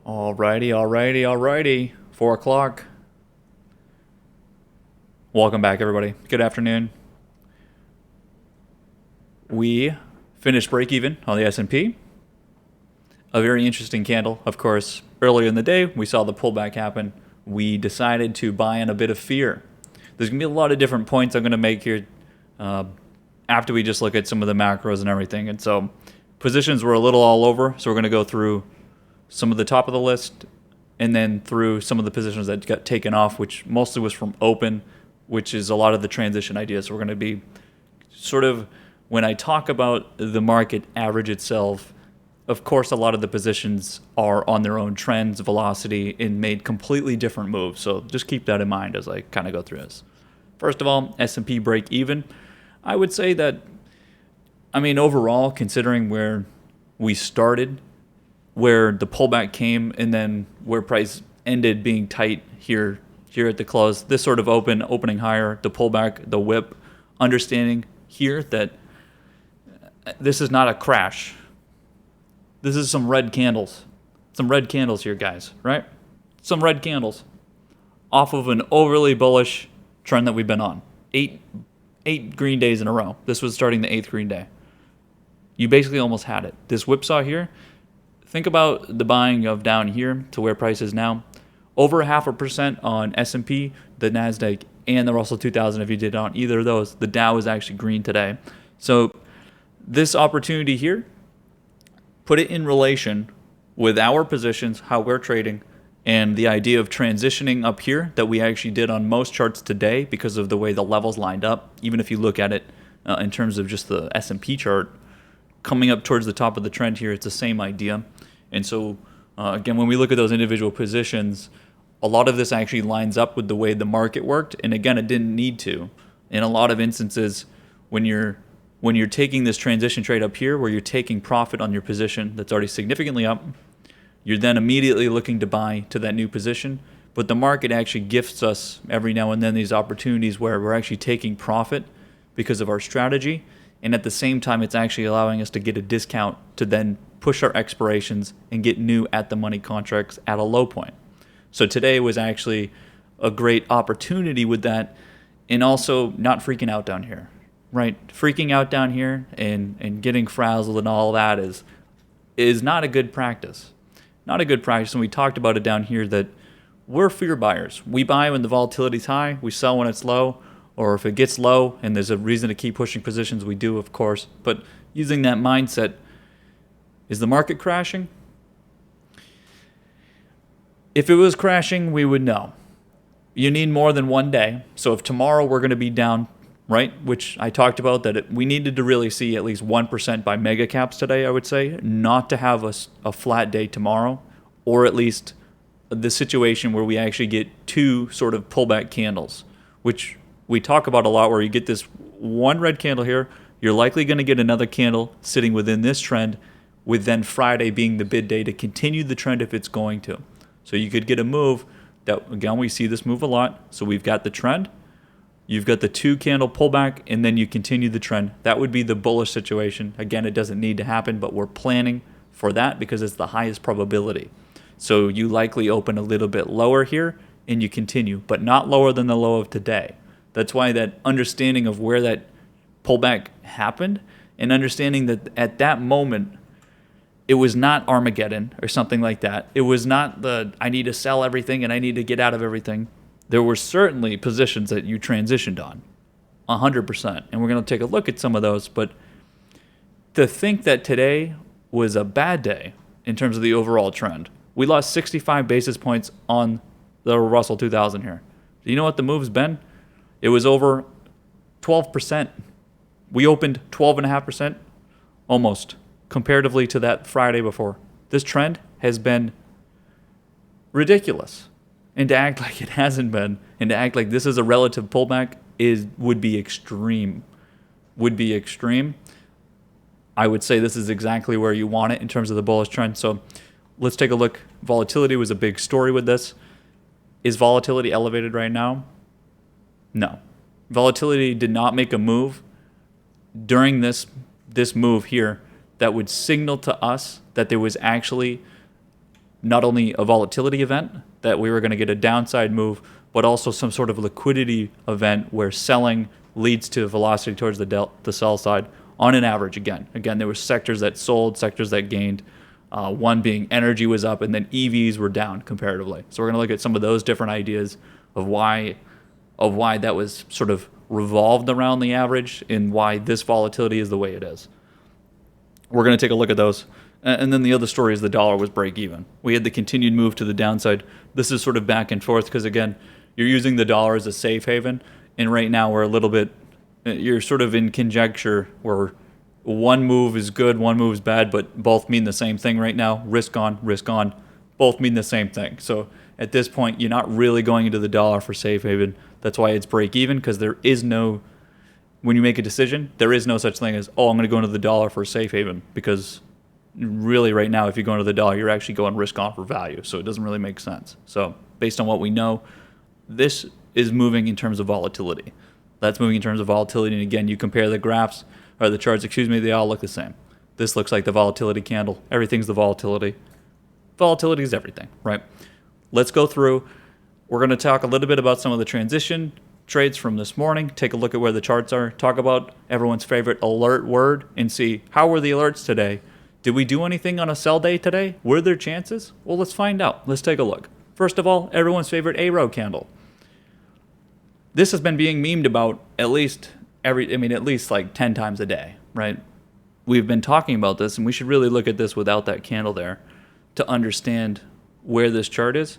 Alrighty. 4 o'clock. Welcome back, everybody. Good afternoon. We finished break even on the S&P. A very interesting candle. Of course, earlier in the day, we saw the pullback happen. We decided to buy in a bit of fear. There's going to be a lot of different points I'm going to make here after we just look at some of the macros and everything. And so positions were a little all over, so we're going to go through some of the top of the list and then through some of the positions that got taken off, which mostly was from open, which is a lot of the transition ideas. So we're going to be sort of, when I talk about the market average itself, of course, a lot of the positions are on their own trends, velocity, and made completely different moves. So just keep that in mind as I kind of go through this. First of all, S&P break even. I would say that, overall, considering where we started, where the pullback came, and then where price ended being tight here at the close, this sort of opening higher, the pullback, the whip, understanding here that this is not a crash. This is some red candles. Some red candles here, guys, right? Some red candles off of an overly bullish trend that we've been on. Eight green days in a row. This was starting the 8th green day. You basically almost had it. This whipsaw here, think about the buying of down here to where price is now. Over 0.5% on S&P, the NASDAQ, and the Russell 2000. If you did on either of those, the Dow is actually green today. So this opportunity here, put it in relation with our positions, how we're trading, and the idea of transitioning up here that we actually did on most charts today because of the way the levels lined up. Even if you look at it in terms of just the S&P chart, coming up towards the top of the trend here, it's the same idea. And so, again, when we look at those individual positions, a lot of this actually lines up with the way the market worked. And again, it didn't need to. In a lot of instances, when you're taking this transition trade up here, where you're taking profit on your position that's already significantly up, you're then immediately looking to buy to that new position. But the market actually gifts us every now and then these opportunities where we're actually taking profit because of our strategy. And at the same time, it's actually allowing us to get a discount to then push our expirations and get new at-the-money contracts at a low point. So today was actually a great opportunity with that, and also not freaking out down here, right? Freaking out down here and getting frazzled and all that is not a good practice. Not a good practice, and we talked about it down here that we're fear buyers. We buy when the volatility's high, we sell when it's low, or if it gets low and there's a reason to keep pushing positions, we do, of course. But using that mindset, is the market crashing? If it was crashing, we would know. You need more than one day. So if tomorrow we're going to be down, right, which I talked about, that we needed to really see at least 1% by mega caps today, I would say, not to have a flat day tomorrow, or at least the situation where we actually get two sort of pullback candles, which we talk about a lot, where you get this one red candle here, you're likely going to get another candle sitting within this trend, with then Friday being the bid day to continue the trend if it's going to. So you could get a move that, again, we see this move a lot. So we've got the trend, you've got the 2 candle pullback, and then you continue the trend. That would be the bullish situation. Again, it doesn't need to happen, but we're planning for that because it's the highest probability. So you likely open a little bit lower here and you continue, but not lower than the low of today. That's why that understanding of where that pullback happened, and understanding that at that moment, it was not Armageddon or something like that. It was not I need to sell everything and I need to get out of everything. There were certainly positions that you transitioned on, 100%. And we're going to take a look at some of those. But to think that today was a bad day in terms of the overall trend, we lost 65 basis points on the Russell 2000 here. Do you know what the move's been? It was over 12%. We opened 12.5%, almost, comparatively to that Friday before. This trend has been ridiculous. And to act like it hasn't been, and to act like this is a relative pullback would be extreme. I would say this is exactly where you want it in terms of the bullish trend. So let's take a look. Volatility was a big story with this. Is volatility elevated right now? No. Volatility did not make a move during this move here that would signal to us that there was actually not only a volatility event, that we were going to get a downside move, but also some sort of liquidity event where selling leads to velocity towards the sell side on an average again. Again, there were sectors that sold, sectors that gained. One being energy was up, and then EVs were down comparatively. So we're going to look at some of those different ideas of why that was sort of revolved around the average and why this volatility is the way it is. We're going to take a look at those. And then the other story is the dollar was break even. We had the continued move to the downside. This is sort of back and forth because, again, you're using the dollar as a safe haven. And right now we're a little bit, you're sort of in conjecture where one move is good, one move is bad, but both mean the same thing right now. Risk on, both mean the same thing. So at this point, you're not really going into the dollar for safe haven. That's why it's break even, because there is no, when you make a decision, there is no such thing as, oh, I'm going to go into the dollar for safe haven, because really right now, if you go into the dollar, you're actually going risk on for value. So it doesn't really make sense. So based on what we know, this is moving in terms of volatility. That's moving in terms of volatility. And again, you compare the graphs, or the charts, they all look the same. This looks like the volatility candle. Everything's the volatility. Volatility is everything, right? Let's go through. We're going to talk a little bit about some of the transition trades from this morning, take a look at where the charts are, talk about everyone's favorite alert word, and see how were the alerts today. Did we do anything on a sell day today? Were there chances? Well, let's find out. Let's take a look. First of all, everyone's favorite arrow candle. This has been being memed about at least like 10 times a day, right? We've been talking about this, and we should really look at this without that candle there to understand where this chart is.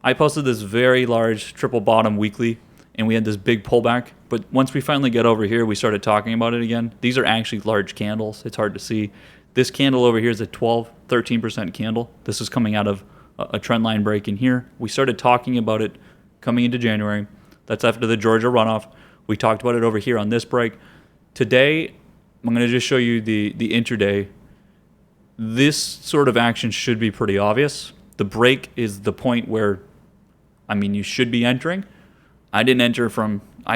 I posted this very large triple bottom weekly, and we had this big pullback. But once we finally get over here, we started talking about it again. These are actually large candles. It's hard to see. This candle over here is a 13% candle. This is coming out of a trend line break in here. We started talking about it coming into January. That's after the Georgia runoff. We talked about it over here on this break. Today, I'm going to just show you the intraday. This sort of action should be pretty obvious. The break is the point where, you should be entering. I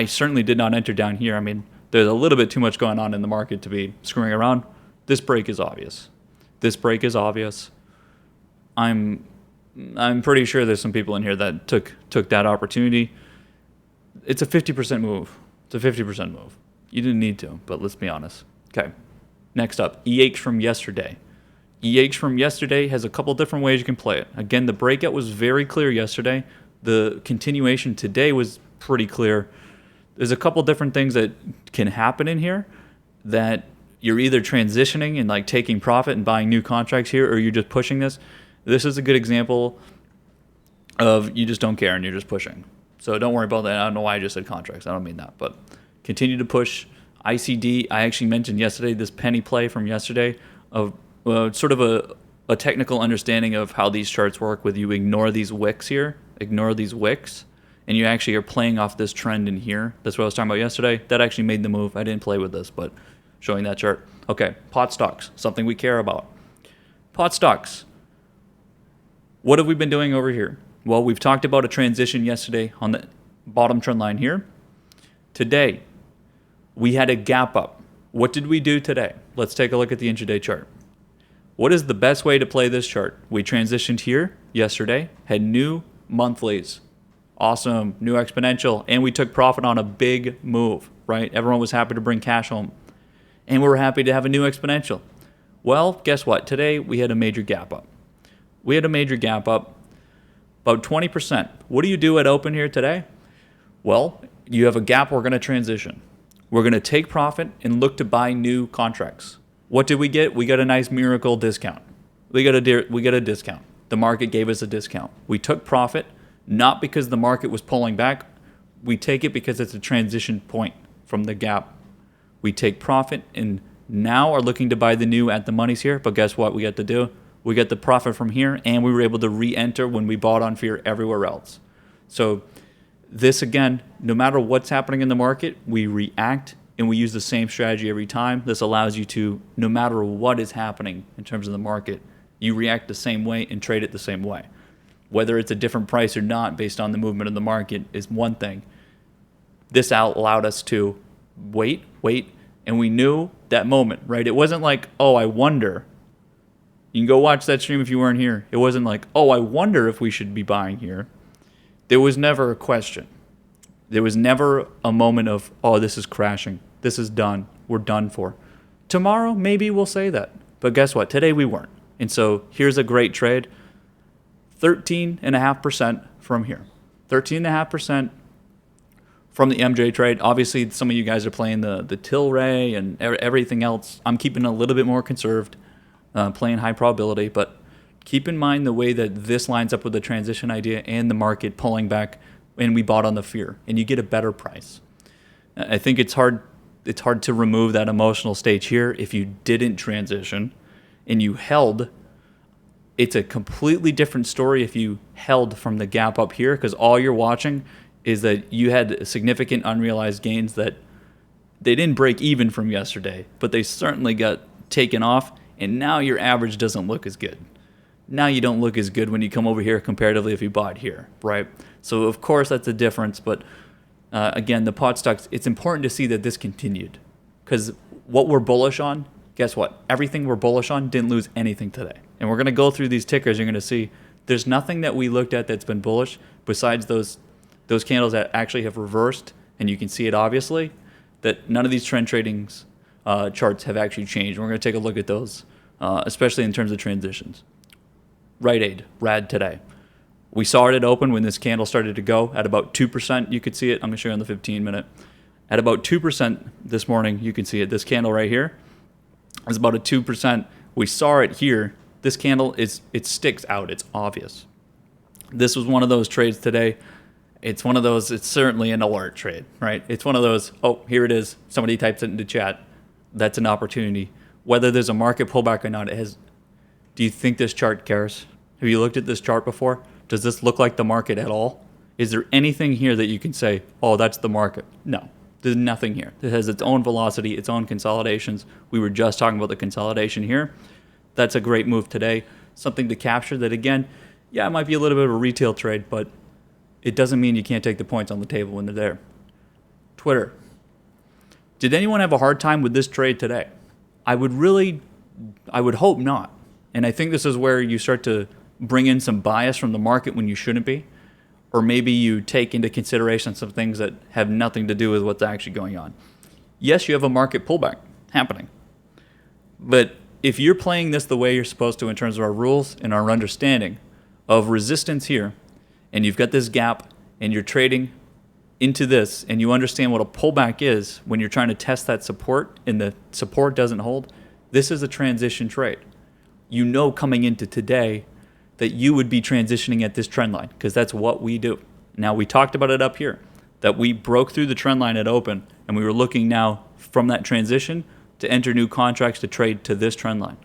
certainly did not enter down here. There's a little bit too much going on in the market to be screwing around. This break is obvious. I'm pretty sure there's some people in here that took that opportunity. It's a 50% move. You didn't need to, but let's be honest. Okay. Next up, EH from yesterday. EH from yesterday has a couple different ways you can play it. Again, the breakout was very clear yesterday. The continuation today was pretty clear. There's a couple different things that can happen in here that you're either transitioning and like taking profit and buying new contracts here, or you're just pushing this. This is a good example of you just don't care and you're just pushing. So don't worry about that. I don't know why I just said contracts. I don't mean that, but continue to push. ICD, I actually mentioned yesterday, this penny play from yesterday of sort of a technical understanding of how these charts work with you ignore these wicks here, and you actually are playing off this trend in here. That's what I was talking about yesterday. That actually made the move. I didn't play with this, but showing that chart. Okay, pot stocks, something we care about. Pot stocks. What have we been doing over here? Well, we've talked about a transition yesterday on the bottom trend line here. Today, we had a gap up. What did we do today? Let's take a look at the intraday chart. What is the best way to play this chart? We transitioned here yesterday, had new monthlies. Awesome, new exponential, and we took profit on a big move, right? Everyone was happy to bring cash home. And we were happy to have a new exponential. Well, guess what? Today, we had a major gap up. About 20%. What do you do at open here today? Well, you have a gap. We're going to transition. We're going to take profit and look to buy new contracts. What did we get? We got a nice miracle discount. We got a discount. The market gave us a discount. We took profit, not because the market was pulling back. We take it because it's a transition point from the gap. We take profit and now are looking to buy the new at the monies here. But guess what we got to do? We get the profit from here, and we were able to re-enter when we bought on fear everywhere else. So this, again, no matter what's happening in the market, we react, and we use the same strategy every time. This allows you to, no matter what is happening in terms of the market, you react the same way and trade it the same way. Whether it's a different price or not based on the movement of the market is one thing. This allowed us to wait, and we knew that moment, right? It wasn't like, oh, I wonder. You can go watch that stream if you weren't here. It wasn't like, oh, I wonder if we should be buying here. There was never a question. There was never a moment of, oh, this is crashing. This is done. We're done for. Tomorrow, maybe we'll say that. But guess what? Today we weren't. And so here's a great trade. 13.5% from here. 13.5% from the MJ trade. Obviously, some of you guys are playing the Tilray and everything else. I'm keeping a little bit more conserved, playing high probability. But keep in mind the way that this lines up with the transition idea and the market pulling back, and we bought on the fear, and you get a better price. I think it's hard to remove that emotional stage here. If you didn't transition and you held, it's a completely different story if you held from the gap up here, because all you're watching is that you had significant unrealized gains that they didn't break even from yesterday, but they certainly got taken off, and now your average doesn't look as good. Now you don't look as good when you come over here comparatively if you bought here, right? So of course that's a difference, but again, the pot stocks, it's important to see that this continued, because what we're bullish on, guess what? Everything we're bullish on didn't lose anything today. And we're going to go through these tickers. You're going to see there's nothing that we looked at that's been bullish besides those candles that actually have reversed, and you can see it obviously, that none of these trend tradings charts have actually changed. We're going to take a look at those, especially in terms of transitions. Rite Aid, RAD today. We saw it at open when this candle started to go at about 2%. You could see it. I'm going to show you on the 15-minute. At about 2% this morning, you can see it. This candle right here is about a 2%. We saw it here. This candle, it sticks out. It's obvious. This was one of those trades today. It's one of those, it's certainly an alert trade, right? It's one of those, oh, here it is. Somebody types it into chat. That's an opportunity. Whether there's a market pullback or not, do you think this chart cares? Have you looked at this chart before? Does this look like the market at all? Is there anything here that you can say, oh, that's the market? No, there's nothing here. It has its own velocity, its own consolidations. We were just talking about the consolidation here. That's a great move today. Something to capture that, again, yeah, it might be a little bit of a retail trade, but it doesn't mean you can't take the points on the table when they're there. Twitter. Did anyone have a hard time with this trade today? I would hope not. And I think this is where you start to bring in some bias from the market when you shouldn't be, or maybe you take into consideration some things that have nothing to do with what's actually going on. Yes, you have a market pullback happening, but if you're playing this the way you're supposed to in terms of our rules and our understanding of resistance here, and you've got this gap and you're trading into this, and you understand what a pullback is when you're trying to test that support and the support doesn't hold, this is a transition trade. You know coming into today that you would be transitioning at this trend line, because that's what we do. Now, we talked about it up here, that we broke through the trend line at open, and we were looking now from that transition to enter new contracts to trade to this trend line.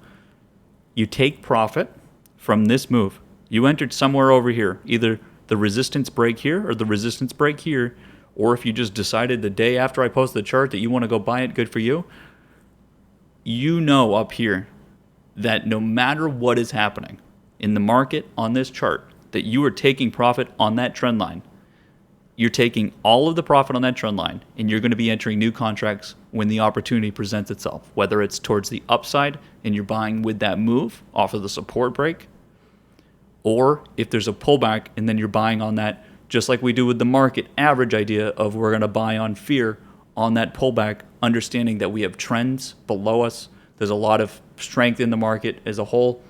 You take profit from this move. You entered somewhere over here, either the resistance break here or the resistance break here, or if you just decided the day after I post the chart that you want to go buy it, good for you. You know up here that no matter what is happening in the market on this chart, that you are taking profit on that trend line. You're taking all of the profit on that trend line, and you're going to be entering new contracts when the opportunity presents itself, whether it's towards the upside and you're buying with that move off of the support break, or if there's a pullback and then you're buying on that, just like we do with the market average idea of we're going to buy on fear on that pullback, understanding that we have trends below us. There's a lot of strength in the market as a whole.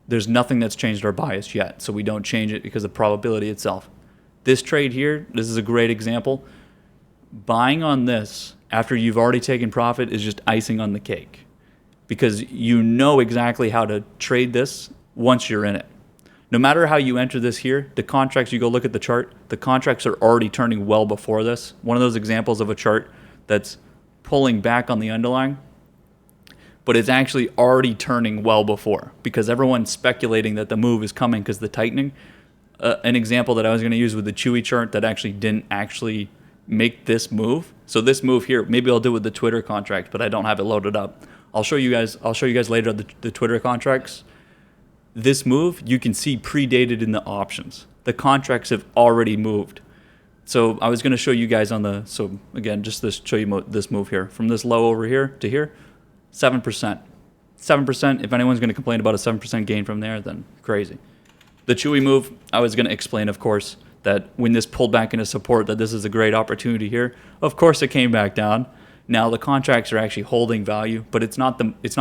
There's nothing that's changed our bias yet, so we don't change it because of probability itself. This trade here, this is a great example. Buying on this after you've already taken profit is just icing on the cake, because you know exactly how to trade this once you're in it. No matter how you enter this here, the contracts, you go look at the chart, the contracts are already turning well before this. One of those examples of a chart that's pulling back on the underlying, but it's actually already turning well before, because everyone's speculating that the move is coming because the tightening. An example that I was going to use with the Chewy chart that actually didn't actually make this move. So this move here, maybe I'll do it with the Twitter contract, but I don't have it loaded up. I'll show you guys later the Twitter contracts. This move, you can see predated in the options. The contracts have already moved. So I was going to show you guys so again, just to show you this move here. From this low over here to here, 7%. 7%. If anyone's going to complain about a 7% gain from there, then crazy. The Chewy move, I was going to explain, of course, that when this pulled back into support, that this is a great opportunity here. Of course, it came back down. Now the contracts are actually holding value, but it's not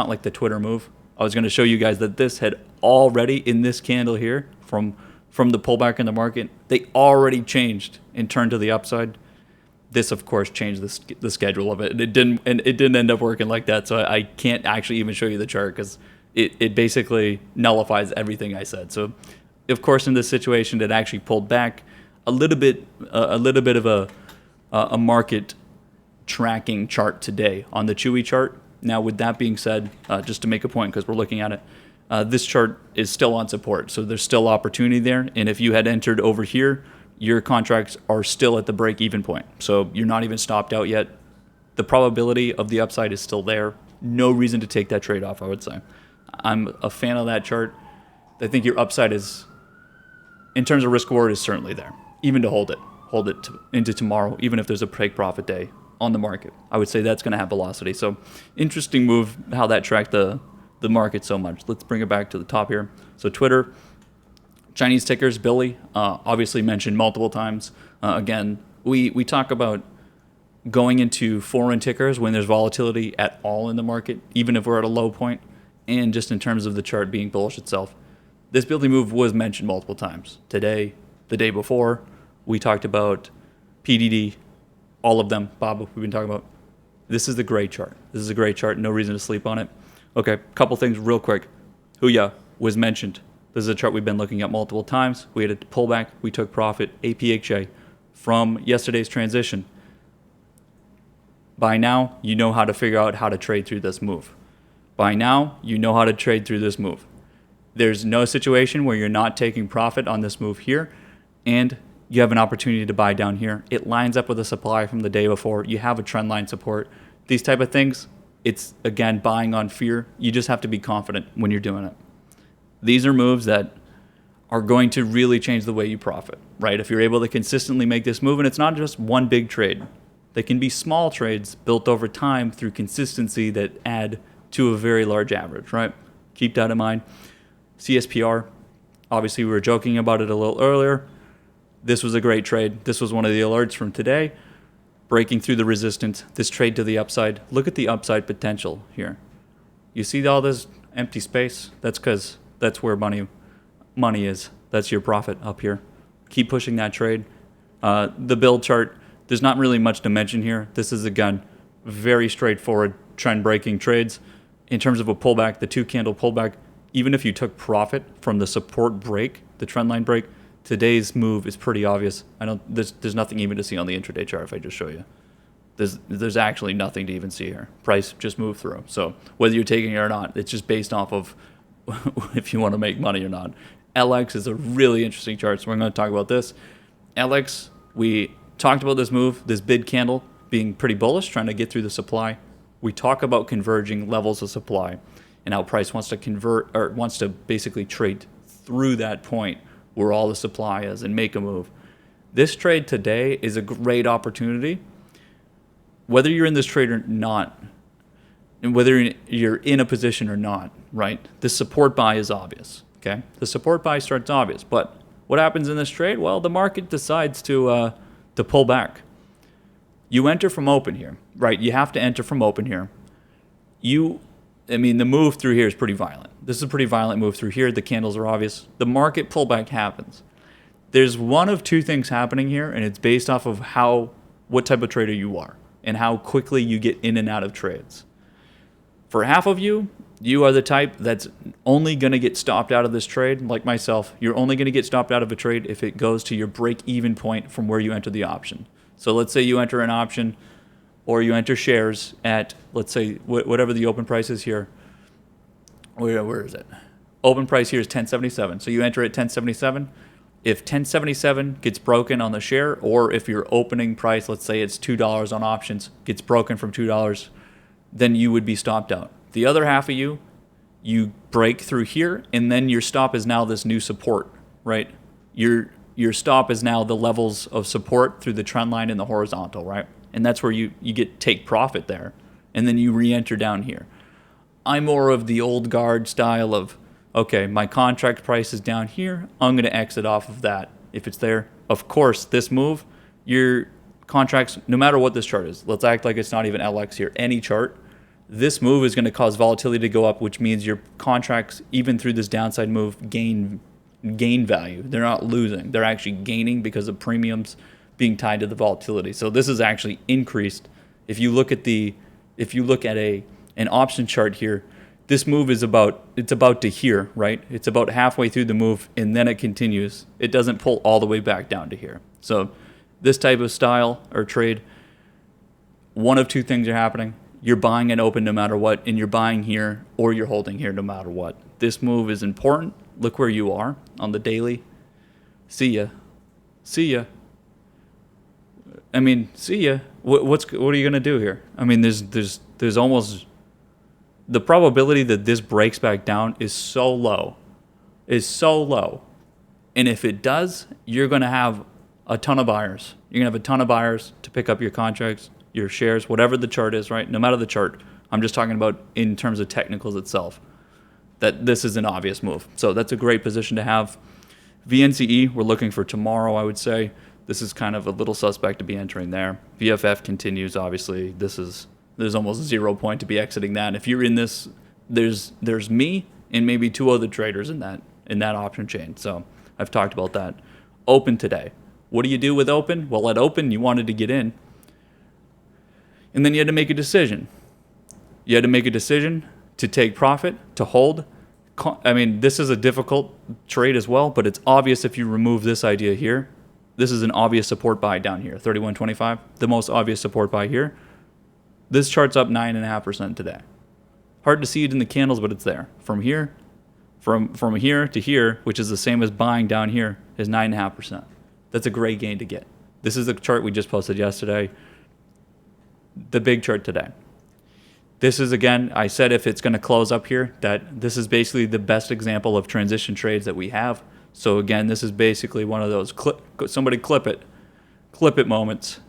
like the Twitter move. I was going to show you guys that this had already, in this candle here, from the pullback in the market, they already changed and turned to the upside. This, of course, changed the schedule of it, and it didn't end up working like that. So I can't actually even show you the chart because it basically nullifies everything I said. So, of course, in this situation, it actually pulled back a little bit of a market tracking chart today on the Chewy chart. Now, with that being said, just to make a point, because we're looking at it, this chart is still on support, so there's still opportunity there. And if you had entered over here, your contracts are still at the break-even point, so you're not even stopped out yet. The probability of the upside is still there. No reason to take that trade off, I would say. I'm a fan of that chart. I think your upside is, in terms of risk reward, is certainly there, even to hold it into tomorrow, even if there's a break profit day on the market. I would say that's going to have velocity. So interesting move how that tracked the market so much. Let's bring it back to the top here. So Twitter, Chinese tickers, Billy, obviously mentioned multiple times. Again, we talk about going into foreign tickers when there's volatility at all in the market, even if we're at a low point, and just in terms of the chart being bullish itself. This Billy move was mentioned multiple times. Today, the day before, we talked about PDD, all of them. Bob, we've been talking about. This is a great chart. This is a great chart. No reason to sleep on it. Okay, couple things real quick. Huya was mentioned. This is a chart we've been looking at multiple times. We had a pullback. We took profit. APHA from yesterday's transition. By now, you know how to figure out how to trade through this move. By now, you know how to trade through this move. There's no situation where you're not taking profit on this move here, and you have an opportunity to buy down here. It lines up with a supply from the day before. You have a trend line support. These type of things, it's, again, buying on fear. You just have to be confident when you're doing it. These are moves that are going to really change the way you profit, right? If you're able to consistently make this move, and it's not just one big trade. They can be small trades built over time through consistency that add to a very large average, right? Keep that in mind. CSPR, obviously we were joking about it a little earlier. This was a great trade. This was one of the alerts from today. Breaking through the resistance, this trade to the upside. Look at the upside potential here. You see all this empty space? That's because that's where money is. That's your profit up here. Keep pushing that trade. The build chart, there's not really much to mention here. This is, again, very straightforward trend breaking trades. In terms of a pullback, the 2-candle pullback, even if you took profit from the support break, the trend line break, today's move is pretty obvious. There's nothing even to see on the intraday chart if I just show you. There's actually nothing to even see here. Price just moved through. So whether you're taking it or not, it's just based off of if you want to make money or not. LX is a really interesting chart, so we're going to talk about this. LX, we talked about this move, this bid candle being pretty bullish, trying to get through the supply. We talk about converging levels of supply and how price wants to convert, or wants to basically trade through that point where all the supply is and make a move. This trade today is a great opportunity. Whether you're in this trade or not, and whether you're in a position or not, right? The support buy is obvious, okay? The support buy starts obvious, but what happens in this trade? Well, the market decides to pull back. You enter from open here, right? You have to enter from open here. The move through here is pretty violent. This is a pretty violent move through here. The candles are obvious. The market pullback happens. There's one of two things happening here, and it's based off of what type of trader you are and how quickly you get in and out of trades. For half of you, you are the type that's only going to get stopped out of this trade, like myself. You're only going to get stopped out of a trade if it goes to your break-even point from where you enter the option. So let's say you enter an option or you enter shares at, let's say, whatever the open price is here. Where is it? Open price here is 1077. So you enter at 1077. If 1077 gets broken on the share, or if your opening price, let's say it's $2 on options, gets broken from $2, then you would be stopped out. The other half of you break through here, and then your stop is now this new support, right? Your stop is now the levels of support through the trend line and the horizontal, right? And that's where you take profit there, and then you re-enter down here. I'm more of the old guard style of, okay, my contract price is down here. I'm going to exit off of that if it's there. Of course, this move, your contracts, no matter what this chart is, let's act like it's not even LX here, any chart, this move is going to cause volatility to go up, which means your contracts, even through this downside move, gain value. They're not losing. They're actually gaining because of premiums being tied to the volatility. So this is actually increased. If you look at an option chart here, this move is about to here, right? It's about halfway through the move, and then it continues. It doesn't pull all the way back down to here. So this type of style or trade, one of two things are happening. You're buying an open no matter what, and you're buying here or you're holding here no matter what. This move is important. Look where you are on the daily. See ya. I mean, see ya. What are you gonna do here? I mean, there's almost the probability that this breaks back down is so low, and if it does, you're gonna have a ton of buyers. You're gonna have a ton of buyers to pick up your contracts, your shares, whatever the chart is, right? No matter the chart. I'm just talking about in terms of technicals itself, that this is an obvious move. So that's a great position to have. VNCE, we're looking for tomorrow, I would say. This is kind of a little suspect to be entering there. VFF continues, obviously. There's almost 0 point to be exiting that. If you're in this, there's me and maybe two other traders in that option chain. So I've talked about that. Open today. What do you do with open? Well, at open, you wanted to get in. And then you had to make a decision. You had to make a decision to take profit, to hold. I mean, this is a difficult trade as well, but it's obvious if you remove this idea here. This is an obvious support buy down here, 31.25. The most obvious support buy here. This chart's up 9.5% today. Hard to see it in the candles, but it's there. From here to here, which is the same as buying down here, is 9.5%. That's a great gain to get. This is the chart we just posted yesterday. The big chart today. This is, again, I said if it's going to close up here, that this is basically the best example of transition trades that we have. So again, this is basically one of those somebody clip it moments.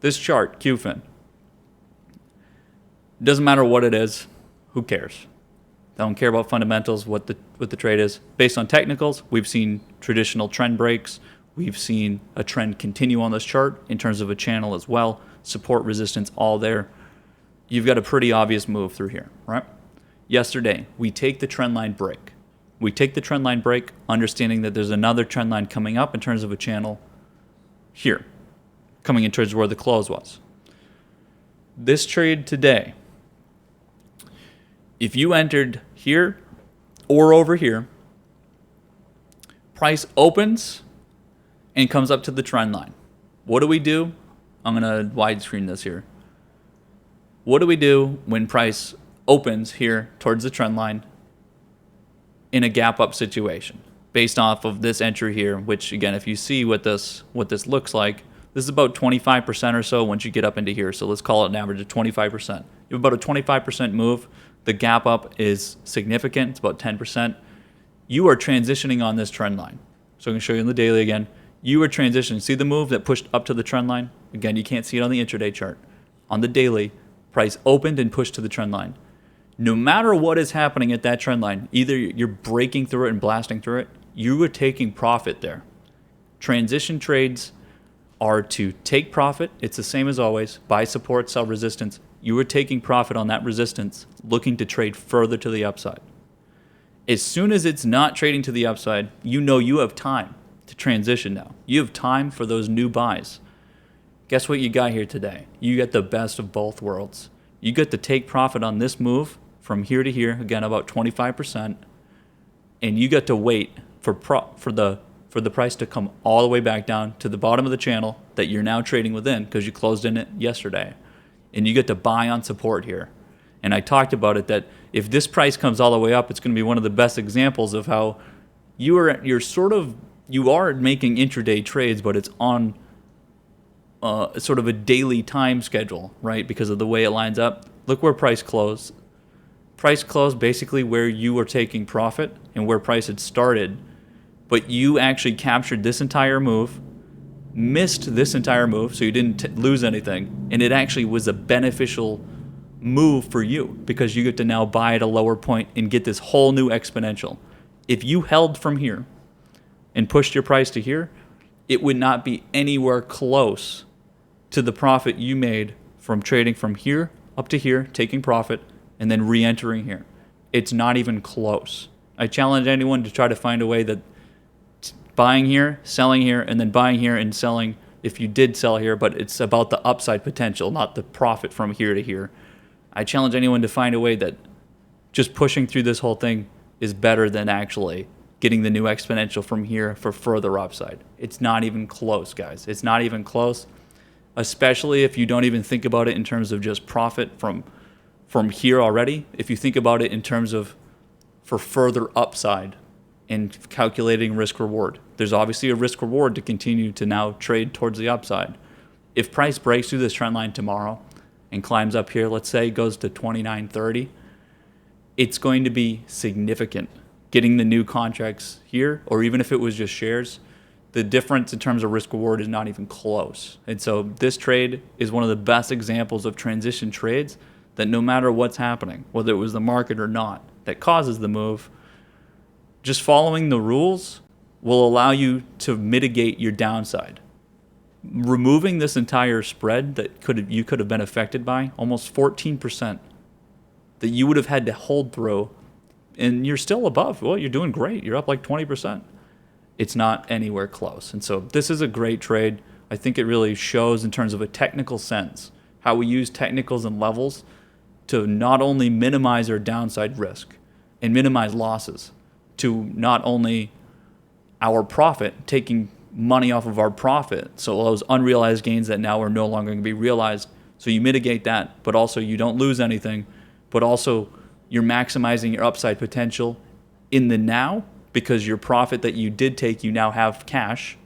This chart, QFIN, doesn't matter what it is, who cares? I don't care about fundamentals, what the trade is. Based on technicals, we've seen traditional trend breaks. We've seen a trend continue on this chart in terms of a channel as well. Support, resistance, all there. You've got a pretty obvious move through here, right? Yesterday, we take the trend line break. We take the trend line break, understanding that there's another trend line coming up in terms of a channel here, coming in towards where the close was. This trade today, if you entered here or over here, price opens and comes up to the trend line. What do we do? I'm going to widescreen this here. What do we do when price opens here towards the trend line in a gap up situation based off of this entry here, which again, if you see what this looks like, this is about 25% or so once you get up into here. So let's call it an average of 25%. You have about a 25% move. The gap up is significant. It's about 10%. You are transitioning on this trend line. So I'm going to show you in the daily again. You are transitioning. See the move that pushed up to the trend line? Again, you can't see it on the intraday chart. On the daily, price opened and pushed to the trend line. No matter what is happening at that trend line, either you're breaking through it and blasting through it, you are taking profit there. Transition trades are to take profit. It's the same as always. Buy support, sell resistance. You are taking profit on that resistance, looking to trade further to the upside. As soon as it's not trading to the upside, you know you have time to transition now. You have time for those new buys. Guess what you got here today? You get the best of both worlds. You get to take profit on this move from here to here, again about 25%, and you get to wait for the price to come all the way back down to the bottom of the channel that you're now trading within because you closed in it yesterday. And you get to buy on support here. And I talked about it that if this price comes all the way up, it's going to be one of the best examples of how you are making intraday trades, but it's on sort of a daily time schedule, right? Because of the way it lines up. Look where price closed. Price closed basically where you were taking profit and where price had started, but you actually captured this entire move, missed this entire move, so you didn't lose anything, and it actually was a beneficial move for you because you get to now buy at a lower point and get this whole new exponential. If you held from here and pushed your price to here, it would not be anywhere close to the profit you made from trading from here up to here, taking profit, and then re-entering here. It's not even close. I challenge anyone to try to find a way that buying here, selling here, and then buying here and selling if you did sell here, but it's about the upside potential, not the profit from here to here. I challenge anyone to find a way that just pushing through this whole thing is better than actually getting the new exponential from here for further upside. It's not even close, guys. It's not even close, especially if you don't even think about it in terms of just profit from here already. If you think about it in terms of for further upside and calculating risk reward, there's obviously a risk reward to continue to now trade towards the upside. If price breaks through this trend line tomorrow and climbs up here, let's say goes to 29.30, it's going to be significant. Getting the new contracts here, or even if it was just shares, the difference in terms of risk reward is not even close. And so this trade is one of the best examples of transition trades that no matter what's happening, whether it was the market or not, that causes the move, just following the rules will allow you to mitigate your downside. Removing this entire spread that you could have been affected by, almost 14%, that you would have had to hold through, and you're still above. Well, you're doing great. You're up like 20%. It's not anywhere close. And so this is a great trade. I think it really shows in terms of a technical sense how we use technicals and levels to not only minimize our downside risk and minimize losses, to not only our profit, taking money off of our profit, so those unrealized gains that now are no longer going to be realized, so you mitigate that, but also you don't lose anything, but also you're maximizing your upside potential in the now because your profit that you did take, you now have cash,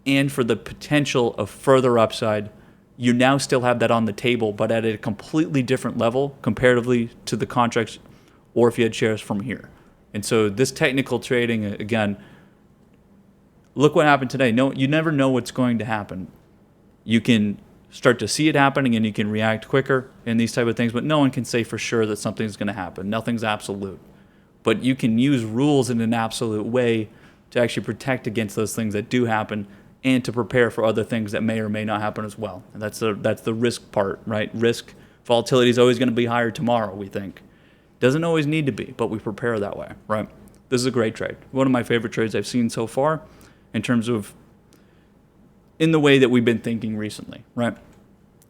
and for the potential of further upside, you now still have that on the table, but at a completely different level comparatively to the contracts or if you had shares from here. And so this technical trading, again, look what happened today. No, you never know what's going to happen. You can start to see it happening and you can react quicker and these type of things, but no one can say for sure that something's going to happen. Nothing's absolute. But you can use rules in an absolute way to actually protect against those things that do happen and to prepare for other things that may or may not happen as well. And that's the risk part, right? Risk, volatility is always going to be higher tomorrow, we think. Doesn't always need to be, but we prepare that way, right? This is a great trade. One of my favorite trades I've seen so far in terms of in the way that we've been thinking recently, right?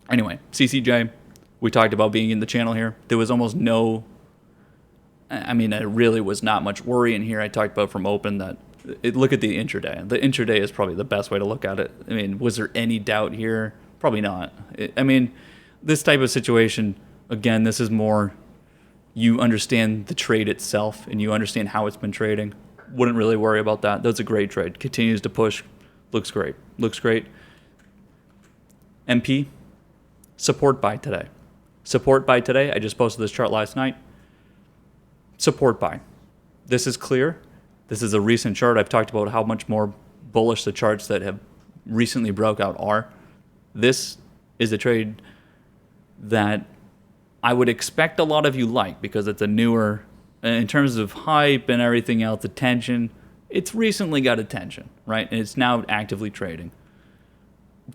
Anyway, CCJ, we talked about being in the channel here. There was almost no, there really was not much worry in here. I talked about from open that, look at the intraday. The intraday is probably the best way to look at it. Was there any doubt here? Probably not. This type of situation, again, this is more, you understand the trade itself and you understand how it's been trading. Wouldn't really worry about that. That's a great trade. Continues to push. Looks great. Looks great. MP, support buy today. Support buy today. I just posted this chart last night. Support buy. This is clear. This is a recent chart. I've talked about how much more bullish the charts that have recently broke out are. This is a trade that I would expect a lot of you like because it's a newer, in terms of hype and everything else, attention, it's recently got attention, right? And it's now actively trading.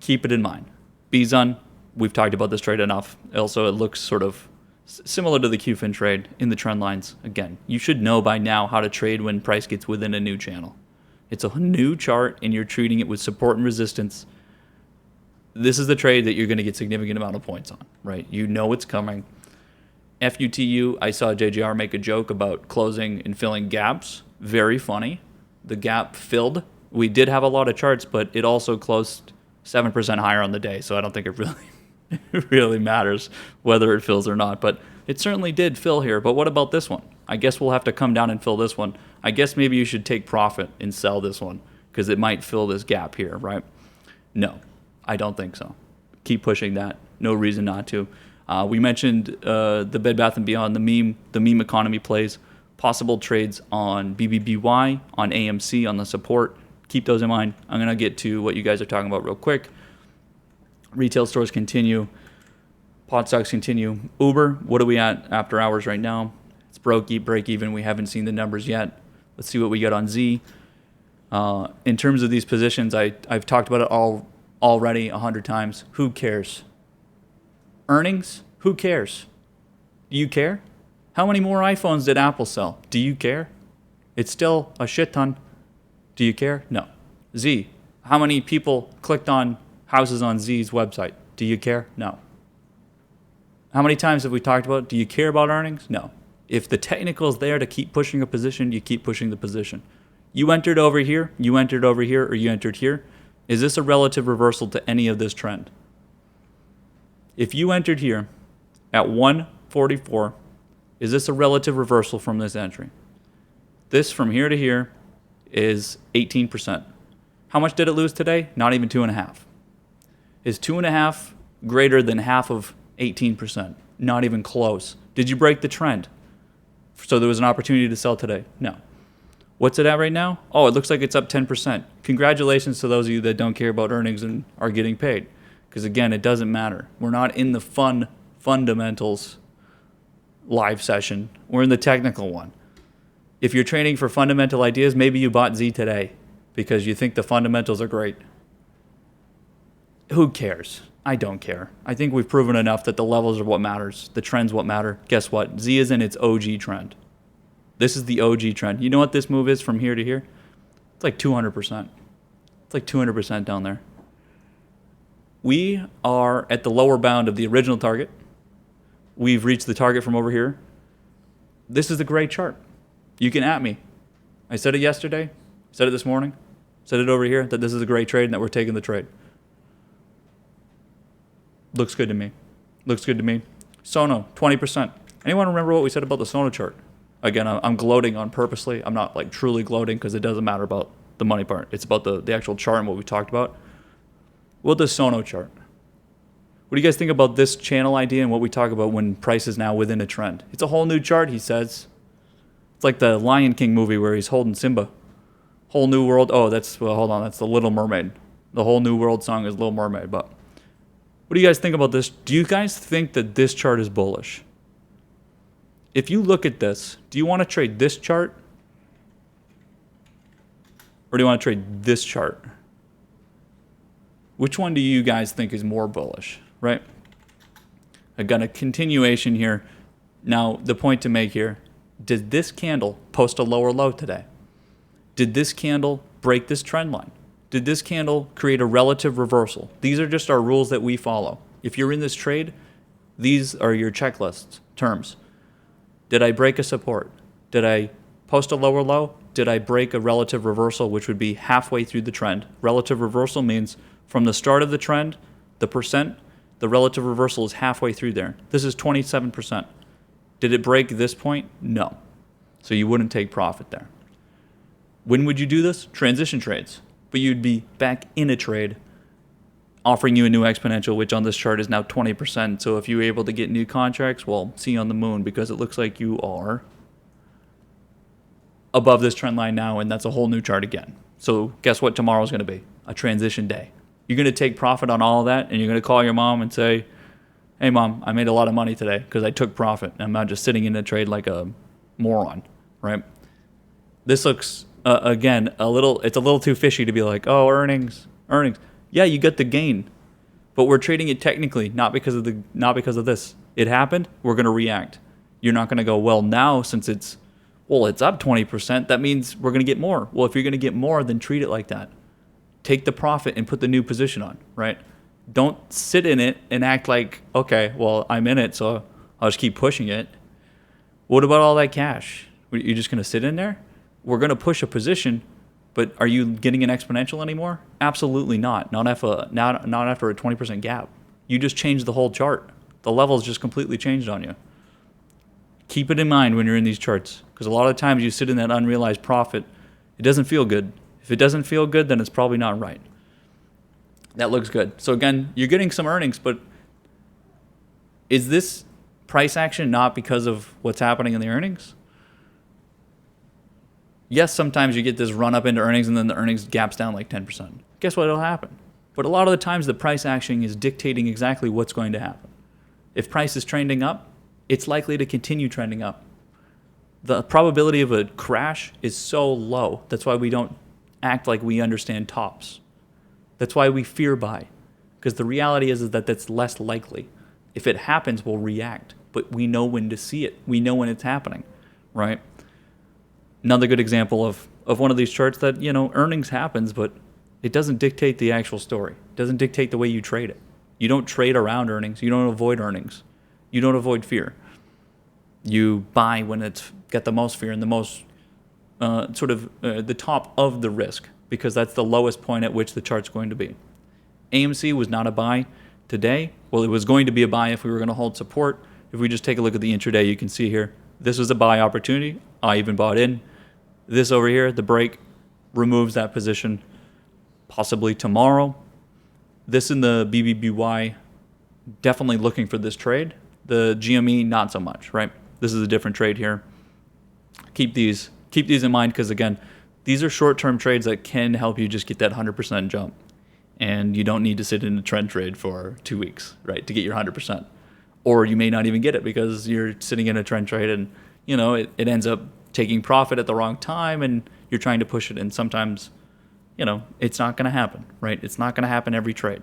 Keep it in mind. Bison, we've talked about this trade enough. Also, it looks sort of similar to the QFIN trade in the trend lines. Again, you should know by now how to trade when price gets within a new channel. It's a new chart and you're treating it with support and resistance. This is the trade that you're going to get significant amount of points on, right? You know it's coming. FUTU, I saw JGR make a joke about closing and filling gaps. Very funny. The gap filled. We did have a lot of charts, but it also closed 7% higher on the day, so I don't think it really matters whether it fills or not. But it certainly did fill here. But what about this one? I guess we'll have to come down and fill this one. I guess maybe you should take profit and sell this one because it might fill this gap here, right? No, I don't think so. Keep pushing that. No reason not to. We mentioned the Bed Bath & Beyond, the meme economy plays, possible trades on BBBY, on AMC, on the support. Keep those in mind. I'm going to get to what you guys are talking about real quick. Retail stores continue. Hot stocks continue. Uber, what are we at after hours right now? It's break even. We haven't seen the numbers yet. Let's see what we got on Z. In terms of these positions, I've talked about it already 100 times. Who cares? Earnings? Who cares? Do you care? How many more iPhones did Apple sell? Do you care? It's still a shit ton. Do you care? No. Z. How many people clicked on houses on Z's website? Do you care? No. How many times have we talked about, do you care about earnings? No. If the technical is there to keep pushing a position, you keep pushing the position. You entered over here, you entered over here, or you entered here. Is this a relative reversal to any of this trend? If you entered here at 144, is this a relative reversal from this entry? This from here to here is 18%. How much did it lose today? Not even 2.5. Is 2.5 greater than half of 18%? Not even close. Did you break the trend? So there was an opportunity to sell today? No. What's it at right now? Oh, it looks like it's up 10%. Congratulations to those of you that don't care about earnings and are getting paid. Because again, it doesn't matter. We're not in the fundamentals live session. We're in the technical one. If you're trading for fundamental ideas, maybe you bought Z today because you think the fundamentals are great. Who cares? I don't care. I think we've proven enough that the levels are what matters. The trend's what matter. Guess what? Z is in its OG trend. This is the OG trend. You know what this move is from here to here? It's like 200%. It's like 200% down there. We are at the lower bound of the original target. We've reached the target from over here. This is a great chart. You can at me. I said it yesterday. Said it this morning. Said it over here that this is a great trade and that we're taking the trade. Looks good to me. Looks good to me. Sono, 20%. Anyone remember what we said about the Sono chart? Again, I'm gloating on purposely. I'm not like truly gloating because it doesn't matter about the money part. It's about the actual chart and what we talked about. Well, the Sono chart. What do you guys think about this channel idea and what we talk about when price is now within a trend? It's a whole new chart, he says. It's like the Lion King movie where he's holding Simba. Whole new world. Oh, hold on. That's the Little Mermaid. The whole new world song is Little Mermaid. But what do you guys think about this? Do you guys think that this chart is bullish? If you look at this, do you want to trade this chart? Or do you want to trade this chart? Which one do you guys think is more bullish, right? I've got a continuation here. Now, the point to make here, did this candle post a lower low today? Did this candle break this trend line? Did this candle create a relative reversal? These are just our rules that we follow. If you're in this trade, these are your checklists, terms. Did I break a support? Did I post a lower low? Did I break a relative reversal, which would be halfway through the trend? Relative reversal means from the start of the trend, the percent, the relative reversal is halfway through there. This is 27%. Did it break this point? No. So you wouldn't take profit there. When would you do this? Transition trades. But you'd be back in a trade offering you a new exponential, which on this chart is now 20%. So if you're able to get new contracts, well, see you on the moon, because it looks like you are above this trend line now, and that's a whole new chart again. So guess what tomorrow's going to be? A transition day. You're going to take profit on all of that, and you're going to call your mom and say, hey, Mom, I made a lot of money today because I took profit. I'm not just sitting in a trade like a moron, right? This looks, again, it's a little too fishy to be like, oh, earnings. Yeah, you get the gain, but we're trading it technically, not because of this. It happened, we're going to react. You're not going to go, well, now since it's up 20%, that means we're going to get more. Well, if you're going to get more, then treat it like that. Take the profit and put the new position on, right? Don't sit in it and act like, okay, well, I'm in it, so I'll just keep pushing it. What about all that cash? You're just going to sit in there? We're going to push a position, but are you getting an exponential anymore? Absolutely not. Not after a 20% gap. You just changed the whole chart. The levels just completely changed on you. Keep it in mind when you're in these charts, because a lot of times you sit in that unrealized profit. It doesn't feel good. If it doesn't feel good, then it's probably not right. That looks good. So again, you're getting some earnings, but is this price action not because of what's happening in the earnings? Yes, sometimes you get this run up into earnings and then the earnings gaps down like 10%. Guess what will happen? But a lot of the times the price action is dictating exactly what's going to happen. If price is trending up, it's likely to continue trending up. The probability of a crash is so low. That's why we don't act like we understand tops. That's why we fear buy. Because the reality is that that's less likely. If it happens, we'll react. But we know when to see it. We know when it's happening, right? Another good example of one of these charts that, earnings happens, but it doesn't dictate the actual story. It doesn't dictate the way you trade it. You don't trade around earnings. You don't avoid earnings. You don't avoid fear. You buy when it's got the most fear and the most the top of the risk, because that's the lowest point at which the chart's going to be. AMC was not a buy today. Well, it was going to be a buy if we were going to hold support. If we just take a look at the intraday, you can see here, this was a buy opportunity. I even bought in. This over here, the break removes that position possibly tomorrow. This in the BBBY, definitely looking for this trade. The GME, not so much, right? This is a different trade here. Keep these in mind, because again, these are short-term trades that can help you just get that 100% jump. And you don't need to sit in a trend trade for 2 weeks, right, to get your 100%. Or you may not even get it because you're sitting in a trend trade and, it ends up taking profit at the wrong time and you're trying to push it. And sometimes, it's not going to happen, right? It's not going to happen every trade.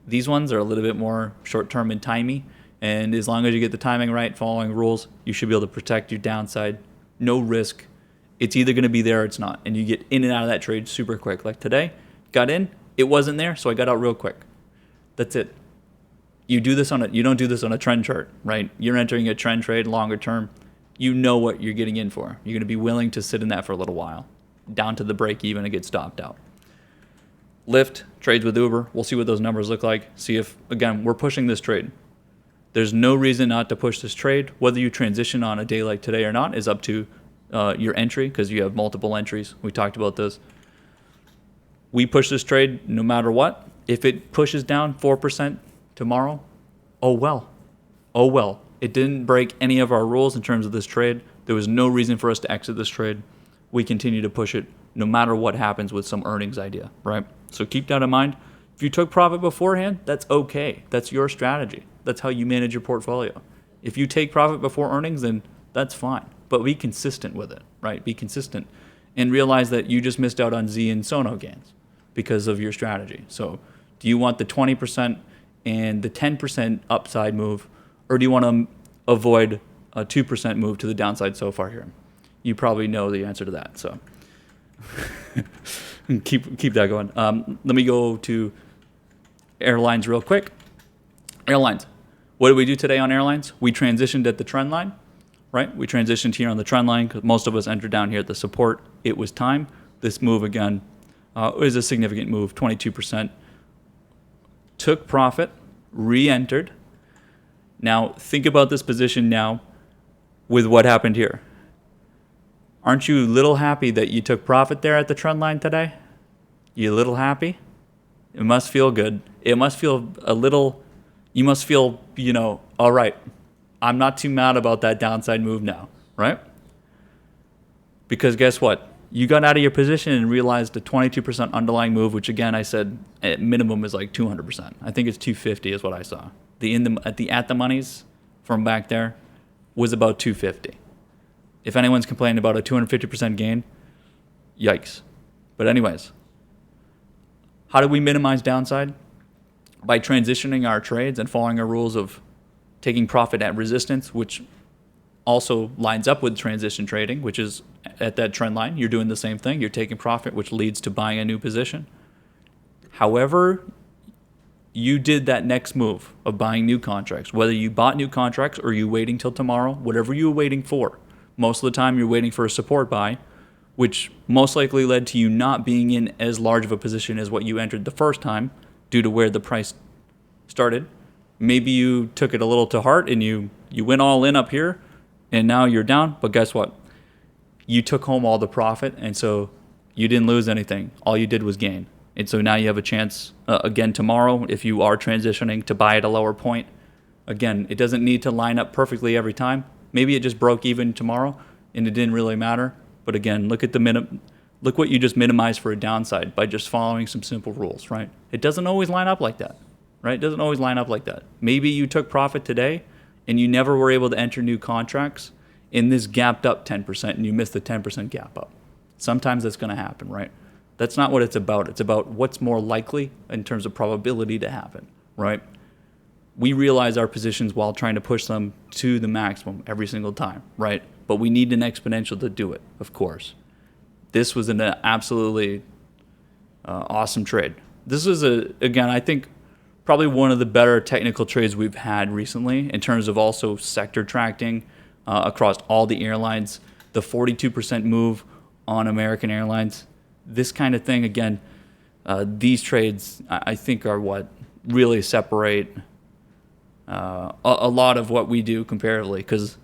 These ones are a little bit more short-term and timey. And as long as you get the timing right, following rules, you should be able to protect your downside. No risk. It's either going to be there or it's not. And you get in and out of that trade super quick. Like today, got in, it wasn't there, so I got out real quick. That's it. You don't do this on a trend chart, right? You're entering a trend trade longer term. You know what you're getting in for. You're going to be willing to sit in that for a little while, down to the break even and get stopped out. Lyft trades with Uber. We'll see what those numbers look like. See if, again, we're pushing this trade. There's no reason not to push this trade. Whether you transition on a day like today or not is up to your entry, because you have multiple entries. We talked about this. We push this trade no matter what. If it pushes down 4% tomorrow, oh well. It didn't break any of our rules in terms of this trade. There was no reason for us to exit this trade. We continue to push it no matter what happens with some earnings idea, right? So keep that in mind. If you took profit beforehand, that's okay. That's your strategy. That's how you manage your portfolio. If you take profit before earnings, then that's fine. But be consistent with it, right? Be consistent and realize that you just missed out on Z and Sono gains because of your strategy. So do you want the 20% and the 10% upside move, or do you want to avoid a 2% move to the downside so far here? You probably know the answer to that. So keep that going. Let me go to airlines real quick. Airlines. What did we do today on airlines? We transitioned at the trend line, right? We transitioned here on the trend line because most of us entered down here at the support. It was time. This move again is a significant move, 22%. Took profit, re-entered. Now think about this position now with what happened here. Aren't you a little happy that you took profit there at the trend line today? You a little happy? It must feel good. It must feel a little, you must feel, all right, I'm not too mad about that downside move now, right? Because guess what? You got out of your position and realized a 22% underlying move, which again, I said at minimum is like 200%. I think it's 250 is what I saw. At the monies from back there was about 250. If anyone's complaining about a 250% gain, yikes. But anyways, how do we minimize downside? By transitioning our trades and following our rules of taking profit at resistance, which also lines up with transition trading, which is at that trend line. You're doing the same thing. You're taking profit, which leads to buying a new position. However, you did that next move of buying new contracts, whether you bought new contracts or you waiting till tomorrow, whatever you were waiting for. Most of the time you're waiting for a support buy, which most likely led to you not being in as large of a position as what you entered the first time due to where the price started. Maybe you took it a little to heart and you went all in up here and now you're down. But guess what? You took home all the profit, and so you didn't lose anything. All you did was gain. And so now you have a chance again tomorrow if you are transitioning to buy at a lower point. Again, it doesn't need to line up perfectly every time. Maybe it just broke even tomorrow and it didn't really matter. But again, look what you just minimized for a downside by just following some simple rules, right? It doesn't always line up like that. right? It doesn't always line up like that. Maybe you took profit today and you never were able to enter new contracts and this gapped up 10% and you missed the 10% gap up. Sometimes that's going to happen, right? That's not what it's about. It's about what's more likely in terms of probability to happen, right? We realize our positions while trying to push them to the maximum every single time, right? But we need an exponential to do it, of course. This was an absolutely awesome trade. This is, again, I think probably one of the better technical trades we've had recently in terms of also sector tracking across all the airlines. The 42% move on American Airlines. This kind of thing, again, these trades I think are what really separate a lot of what we do comparatively, because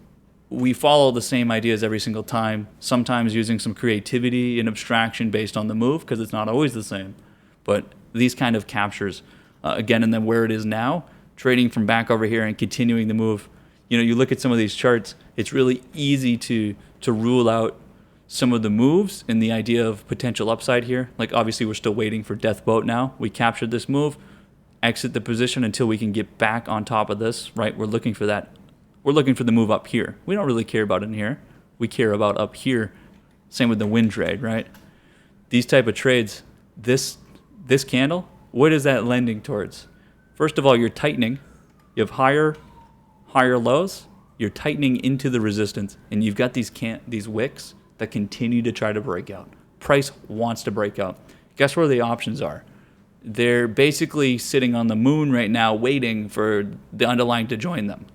we follow the same ideas every single time, sometimes using some creativity and abstraction based on the move, because it's not always the same. But these kind of captures, again, and then where it is now, trading from back over here and continuing the move. You know, you look at some of these charts, it's really easy to rule out some of the moves and the idea of potential upside here. Like, obviously, we're still waiting for Death Boat now. We captured this move, exit the position until we can get back on top of this, right? We're looking for that. We're looking for the move up here. We don't really care about in here. We care about up here. Same with the wind trade, right? These type of trades, this candle, what is that lending towards? First of all, you're tightening. You have higher lows. You're tightening into the resistance, and you've got these wicks that continue to try to break out. Price wants to break out. Guess where the options are? They're basically sitting on the moon right now waiting for the underlying to join them.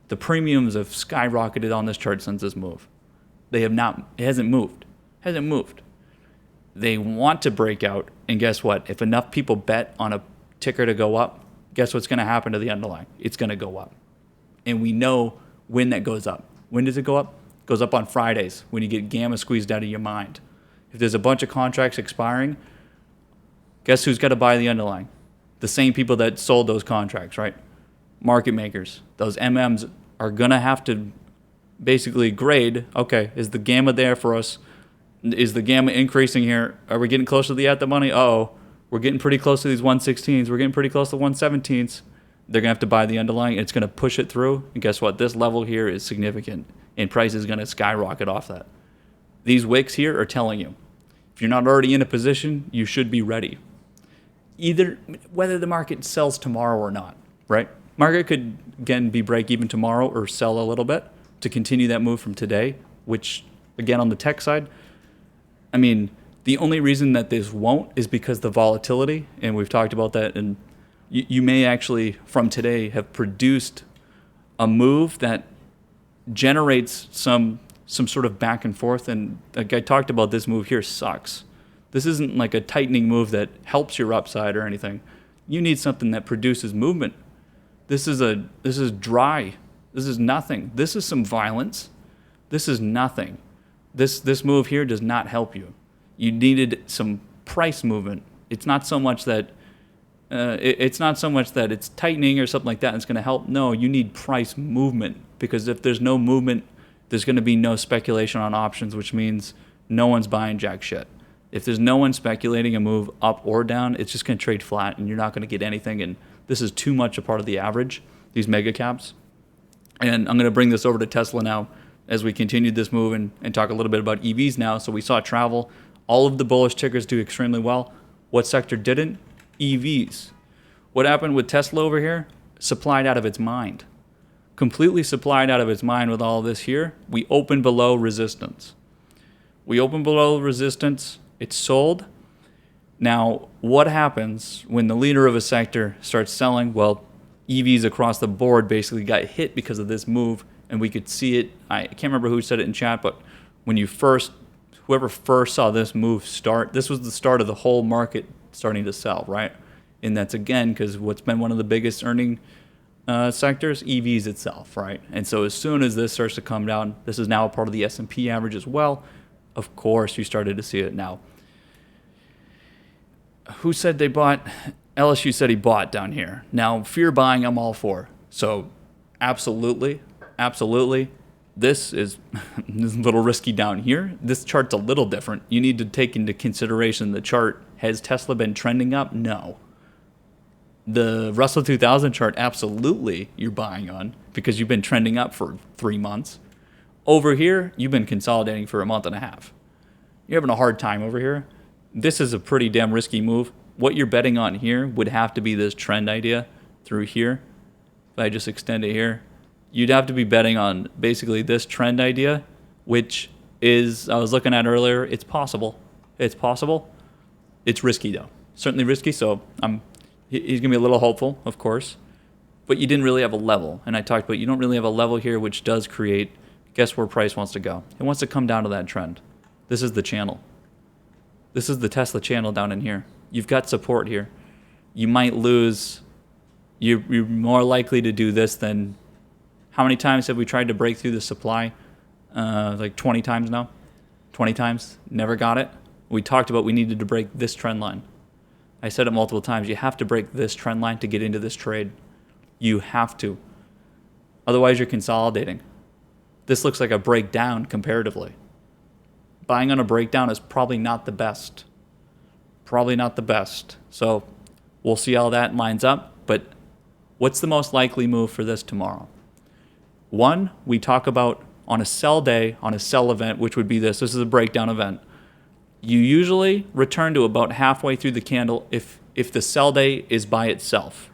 The premiums have skyrocketed on this chart since this move. They have not, it hasn't moved. They want to break out, and guess what? If enough people bet on a ticker to go up, guess what's going to happen to the underlying? It's going to go up. And we know when that goes up. When does it go up? It goes up on Fridays when you get gamma squeezed out of your mind. If there's a bunch of contracts expiring, guess who's got to buy the underlying? The same people that sold those contracts, right? Market makers. Those MMs are going to have to basically grade, okay, is the gamma there for us? Is the gamma increasing here? Are we getting close to the at the money? Uh-oh, we're getting pretty close to these 116s. We're getting pretty close to 117s. They're going to have to buy the underlying. It's going to push it through. And guess what? This level here is significant, and price is going to skyrocket off that. These wicks here are telling you, if you're not already in a position, you should be ready. Either whether the market sells tomorrow or not, right? Market could, again, be break even tomorrow or sell a little bit to continue that move from today, which, again, on the tech side, I mean, the only reason that this won't is because the volatility, and we've talked about that, and you may actually, from today, have produced a move that generates some sort of back and forth, and like I talked about, this move here sucks. This isn't like a tightening move that helps your upside or anything. You need something that produces movement. This is dry. This is nothing. This is some violence. This is nothing. This move here does not help you. You needed some price movement. It's not so much that it's tightening or something like that and it's going to help. No, you need price movement, because if there's no movement, there's going to be no speculation on options, which means no one's buying jack shit. If there's no one speculating a move up or down, it's just going to trade flat and you're not going to get anything. And this is too much a part of the average, these mega caps. And I'm going to bring this over to Tesla now as we continue this move and talk a little bit about EVs now. So we saw travel. All of the bullish tickers do extremely well. What sector didn't? EVs. What happened with Tesla over here? Supplied out of its mind. Completely supplied out of its mind with all this here. We opened below resistance. It's sold. Now, what happens when the leader of a sector starts selling? Well, EVs across the board basically got hit because of this move, and we could see it. I can't remember who said it in chat, but when whoever first saw this move start, this was the start of the whole market starting to sell, right? And that's, again, because what's been one of the biggest earning sectors, EVs itself, right? And so as soon as this starts to come down, this is now a part of the S&P average as well. Of course, you started to see it now. Who said they bought? LSU said he bought down here. Now, fear buying, I'm all for. So, absolutely. This is a little risky down here. This chart's a little different. You need to take into consideration the chart. Has Tesla been trending up? No. The Russell 2000 chart, absolutely you're buying on because you've been trending up for 3 months. Over here, you've been consolidating for a month and a half. You're having a hard time over here. This is a pretty damn risky move. What you're betting on here would have to be this trend idea through here. If I just extend it here, you'd have to be betting on basically this trend idea, which is, I was looking at earlier, it's possible. It's possible. It's risky though. Certainly risky, so he's going to be a little hopeful, of course. But you didn't really have a level. And I talked about you don't really have a level here, which does create, guess where price wants to go? It wants to come down to that trend. This is the channel. This is the Tesla channel down in here. You've got support here. You might lose. You're more likely to do this than, how many times have we tried to break through the supply? Like 20 times now. 20 times. Never got it. We talked about we needed to break this trend line. I said it multiple times. You have to break this trend line to get into this trade. You have to. Otherwise, you're consolidating. This looks like a breakdown comparatively. Buying on a breakdown is probably not the best. Probably not the best. So we'll see how that lines up. But what's the most likely move for this tomorrow? One, we talk about on a sell day, on a sell event, which would be this. This is a breakdown event. You usually return to about halfway through the candle if the sell day is by itself.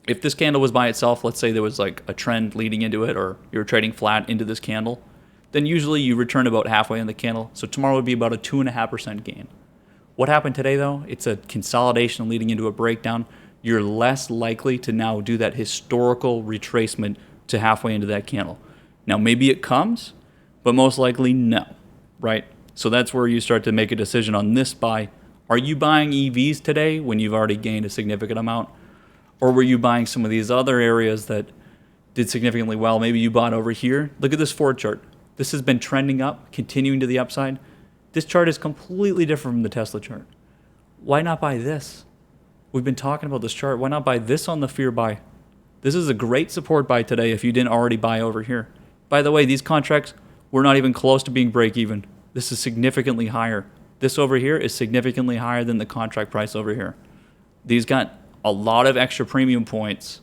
If this candle was by itself, let's say there was like a trend leading into it or you're trading flat into this candle, then usually you return about halfway in the candle. So tomorrow would be about a 2.5% gain. What happened today though? It's a consolidation leading into a breakdown. You're less likely to now do that historical retracement to halfway into that candle. Now maybe it comes, but most likely no, right? So that's where you start to make a decision on this buy. Are you buying EVs today when you've already gained a significant amount? Or were you buying some of these other areas that did significantly well? Maybe you bought over here. Look at this Ford chart. This has been trending up, continuing to the upside. This chart is completely different from the Tesla chart. Why not buy this? We've been talking about this chart. Why not buy this on the fear buy? This is a great support buy today if you didn't already buy over here. By the way, these contracts were not even close to being break even. This is significantly higher. This over here is significantly higher than the contract price over here. These got a lot of extra premium points.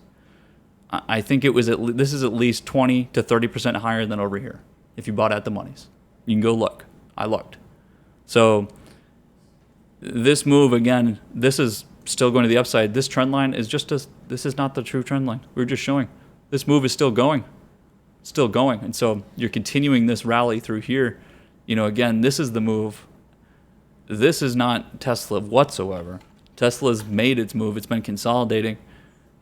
I think this is at least 20 to 30% higher than over here if you bought at the monies. You can go look. I looked. So this move, again, this is still going to the upside. This trend line is this is not the true trend line. We're just showing. This move is still going. Still going. And so you're continuing this rally through here. You know, again, this is the move. This is not Tesla whatsoever. Tesla's made its move. It's been consolidating.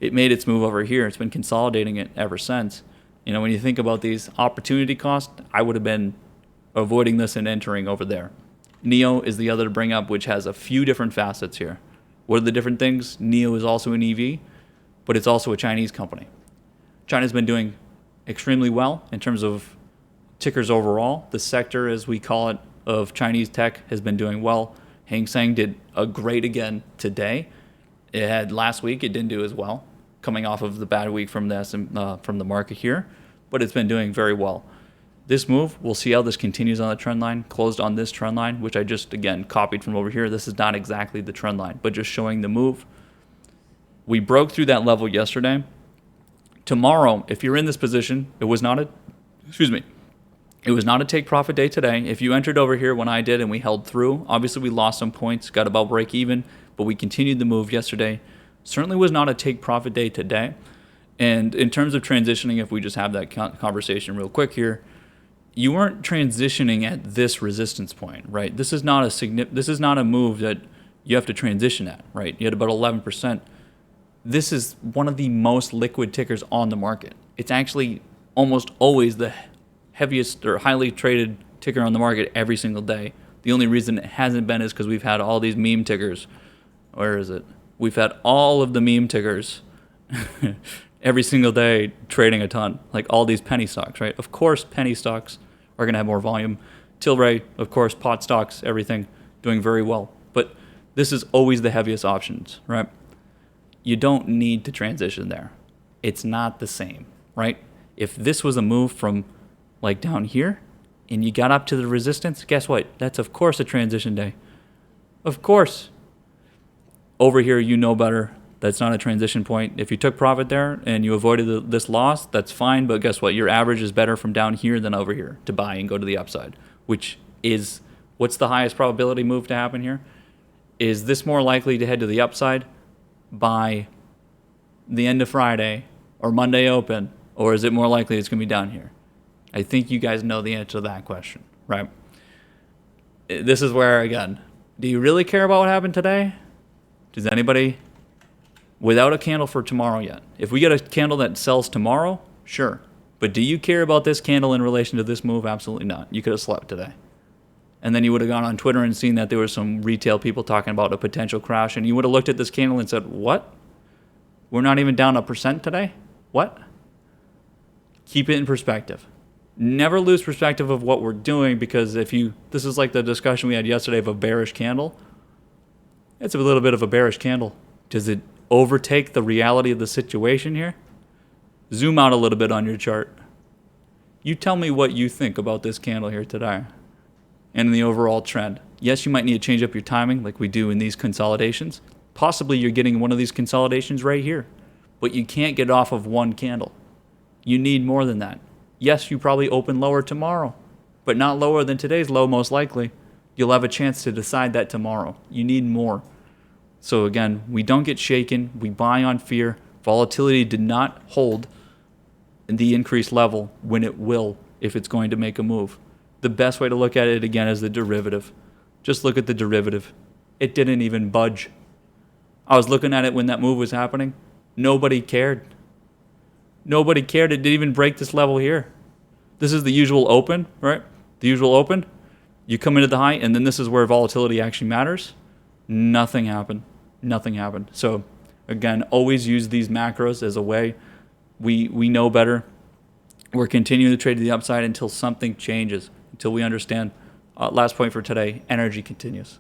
It made its move over here. It's been consolidating it ever since. You know, when you think about these opportunity costs, I would have been avoiding this and entering over there. NIO is the other to bring up, which has a few different facets here. What are the different things? NIO is also an EV, but it's also a Chinese company. China's been doing extremely well in terms of tickers overall. The sector, as we call it, of Chinese tech has been doing well. Hang Seng did a great again today. It had last week, it didn't do as well, coming off of the bad week from the market here, but it's been doing very well. This move, we'll see how this continues on the trend line, closed on this trend line, which I just, again, copied from over here. This is not exactly the trend line, but just showing the move. We broke through that level yesterday. Tomorrow, if you're in this position, it was not a take profit day today. If you entered over here when I did and we held through, obviously we lost some points, got about break even, but we continued the move yesterday. Certainly was not a take profit day today. And in terms of transitioning, if we just have that conversation real quick here, you weren't transitioning at this resistance point, right? This is not a move that you have to transition at, right? You had about 11%. This is one of the most liquid tickers on the market. It's actually almost always the heaviest or highly traded ticker on the market every single day. The only reason it hasn't been is because we've had all these meme tickers. Where is it? We've had all of the meme tickers every single day trading a ton, like all these penny stocks, right? Of course, penny stocks are going to have more volume. Tilray, of course, pot stocks, everything doing very well. But this is always the heaviest options, right? You don't need to transition there. It's not the same, right? If this was a move from like down here and you got up to the resistance, guess what? That's of course a transition day. Of course. Over here, you know better. That's not a transition point. If you took profit there and you avoided this loss, that's fine. But guess what? Your average is better from down here than over here to buy and go to the upside, which is what's the highest probability move to happen here? Is this more likely to head to the upside by the end of Friday or Monday open, or is it more likely it's going to be down here? I think you guys know the answer to that question, right? This is where, again, do you really care about what happened today? Does anybody, without a candle for tomorrow yet? If we get a candle that sells tomorrow, sure. But do you care about this candle in relation to this move? Absolutely not. You could have slept today. And then you would have gone on Twitter and seen that there were some retail people talking about a potential crash, and you would have looked at this candle and said, what? We're not even down 1% today? What? Keep it in perspective. Never lose perspective of what we're doing, because this is like the discussion we had yesterday of a bearish candle. It's a little bit of a bearish candle. Does it overtake the reality of the situation here? Zoom out a little bit on your chart. You tell me what you think about this candle here today and the overall trend. Yes, you might need to change up your timing like we do in these consolidations. Possibly you're getting one of these consolidations right here, but you can't get off of one candle. You need more than that. Yes, you probably open lower tomorrow, but not lower than today's low most likely. You'll have a chance to decide that tomorrow. You need more. So again, we don't get shaken. We buy on fear. Volatility did not hold the increased level when it will if it's going to make a move. The best way to look at it, again, is the derivative. Just look at the derivative. It didn't even budge. I was looking at it when that move was happening. Nobody cared. Nobody cared. It didn't even break this level here. This is the usual open, right? The usual open. You come into the high, and then this is where volatility actually matters. Nothing happened. Nothing happened. So, again, always use these macros as a way. We know better. We're continuing to trade to the upside until something changes, until we understand. Last point for today, energy continues.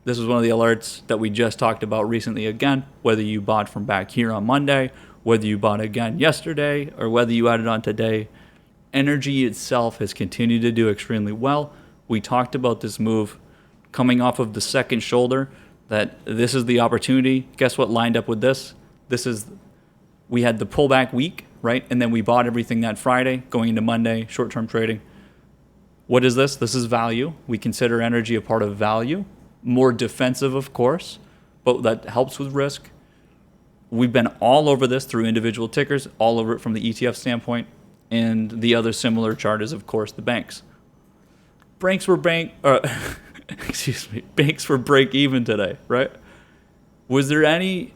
This is one of the alerts that we just talked about recently again, whether you bought from back here on Monday, whether you bought again yesterday, or whether you added on today. Energy itself has continued to do extremely well. We talked about this move coming off of the second shoulder, that this is the opportunity. Guess what lined up with this? We had the pullback week, right? And then we bought everything that Friday going into Monday, short-term trading. What is this? This is value. We consider energy a part of value. More defensive, of course, but that helps with risk. We've been all over this through individual tickers, all over it from the ETF standpoint. And the other similar chart is, of course, the banks. Banks were break even today, right? Was there any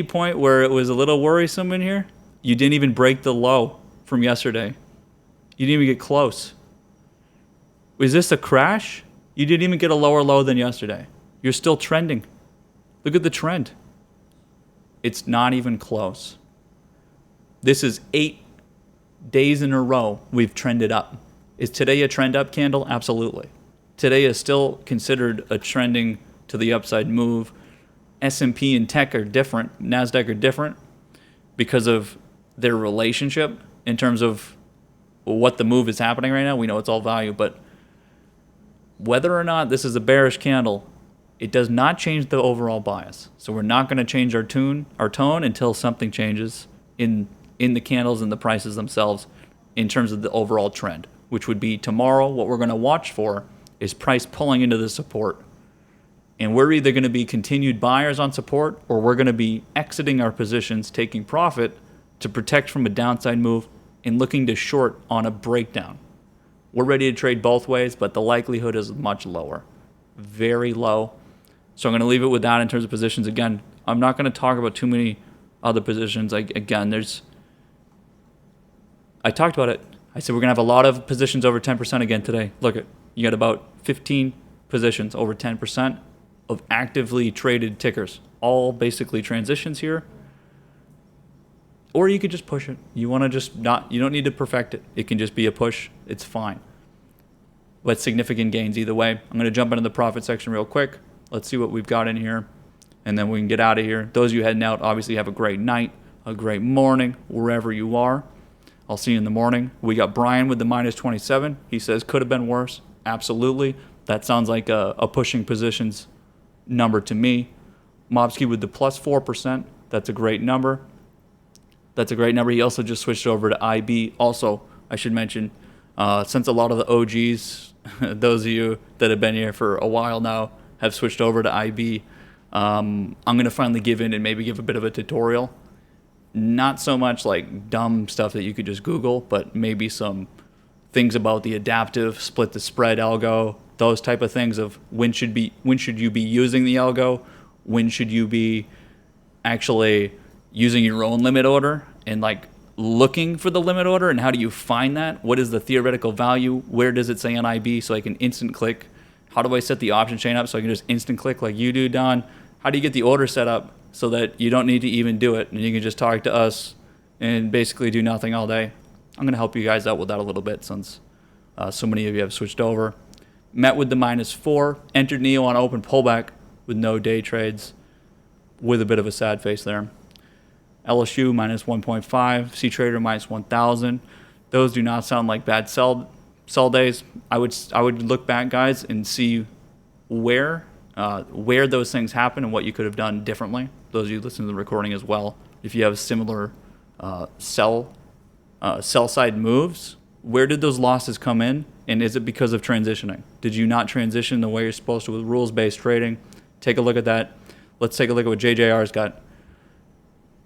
point where it was a little worrisome in here? You didn't even break the low from yesterday. You didn't even get close. Was this a crash? You didn't even get a lower low than yesterday. You're still trending. Look at the trend. It's not even close. This is 8 days in a row we've trended up. Is today a trend up candle? Absolutely. Today is still considered a trending to the upside move. S&P and tech are different. NASDAQ are different because of their relationship in terms of what the move is happening right now. We know it's all value, but whether or not this is a bearish candle, it does not change the overall bias. So we're not going to change our tone until something changes in the candles and the prices themselves in terms of the overall trend, which would be tomorrow. What we're going to watch for is price pulling into the support. And we're either going to be continued buyers on support, or we're going to be exiting our positions, taking profit to protect from a downside move and looking to short on a breakdown. We're ready to trade both ways, but the likelihood is much lower. Very low. So I'm going to leave it with that in terms of positions. Again, I'm not going to talk about too many other positions. I talked about it. I said we're going to have a lot of positions over 10% again today. Look, you got about 15 positions over 10% of actively traded tickers. All basically transitions here. Or you could just push it. You want to just not, you don't need to perfect it. It can just be a push. It's fine. But significant gains either way. I'm going to jump into the profit section real quick. Let's see what we've got in here, and then we can get out of here. Those of you heading out, obviously have a great night, a great morning, wherever you are. I'll see you in the morning. We got Brian with the minus 27. He says, could have been worse. Absolutely. That sounds like a pushing positions number to me. Mobsky with the plus 4%. That's a great number. That's a great number. He also just switched over to IB. Also, I should mention, since a lot of the OGs, those of you that have been here for a while now, have switched over to IB, I'm going to finally give in and maybe give a bit of a tutorial. Not so much like dumb stuff that you could just Google, but maybe some things about the adaptive, split the spread algo, those type of things of when should you be using the algo, when should you be actually using your own limit order, and like looking for the limit order, and how do you find that? What is the theoretical value? Where does it say on IB so I can instant click? How do I set the option chain up so I can just instant click like you do, Don? How do you get the order set up so that you don't need to even do it and you can just talk to us and basically do nothing all day? I'm going to help you guys out with that a little bit since so many of you have switched over. Met with the -4, entered Neo on open pullback with no day trades, with a bit of a sad face there. LSU -1.5, C-Trader -1,000. Those do not sound like bad sell days. I would look back, guys, and see where those things happen and what you could have done differently. Those of you listening to the recording as well, if you have similar sell side moves, where did those losses come in, and is it because of transitioning? Did you not transition the way you're supposed to with rules-based trading? Take a look at that. Let's take a look at what JJR's got.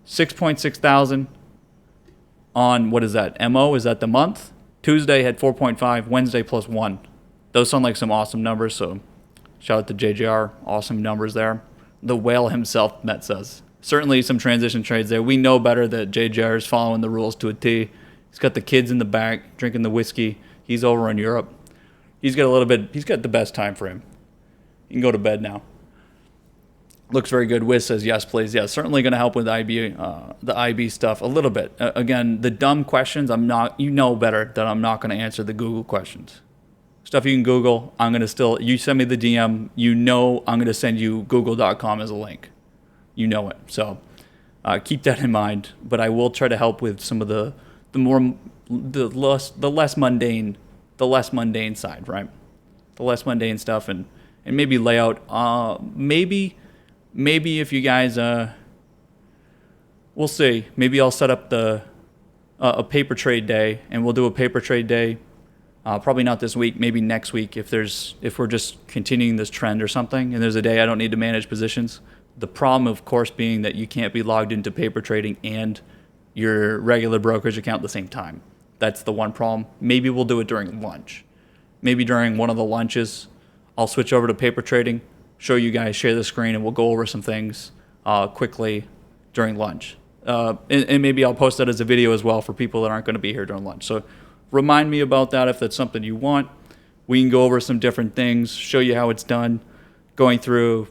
6.6 thousand on, what is that, MO? Is that the month? Tuesday had 4.5, Wednesday +1. Those sound like some awesome numbers, so shout out to JJR. Awesome numbers there. The whale himself, Met says. Certainly some transition trades there. We know better that JJR is following the rules to a T. He's got the kids in the back drinking the whiskey. He's over in Europe. He's got the best time frame. You can go to bed now. Looks very good. Wiz says, yes, please. Yeah, certainly going to help with the IB stuff a little bit. Again, the dumb questions, you know better that I'm not going to answer the Google questions. Stuff you can Google, you send me the DM, I'm going to send you google.com as a link. You know it. So keep that in mind. But I will try to help with some of the less mundane side, right? The less mundane stuff, and maybe layout. Maybe if you guys, we'll see. Maybe I'll set up a paper trade day, and we'll do a paper trade day. Probably not this week. Maybe next week if we're just continuing this trend or something, and there's a day I don't need to manage positions. The problem, of course, being that you can't be logged into paper trading and your regular brokerage account at the same time. That's the one problem. Maybe we'll do it during lunch. Maybe during one of the lunches, I'll switch over to paper trading, show you guys, share the screen, and we'll go over some things quickly during lunch. And maybe I'll post that as a video as well for people that aren't going to be here during lunch. So remind me about that if that's something you want. We can go over some different things, show you how it's done, going through.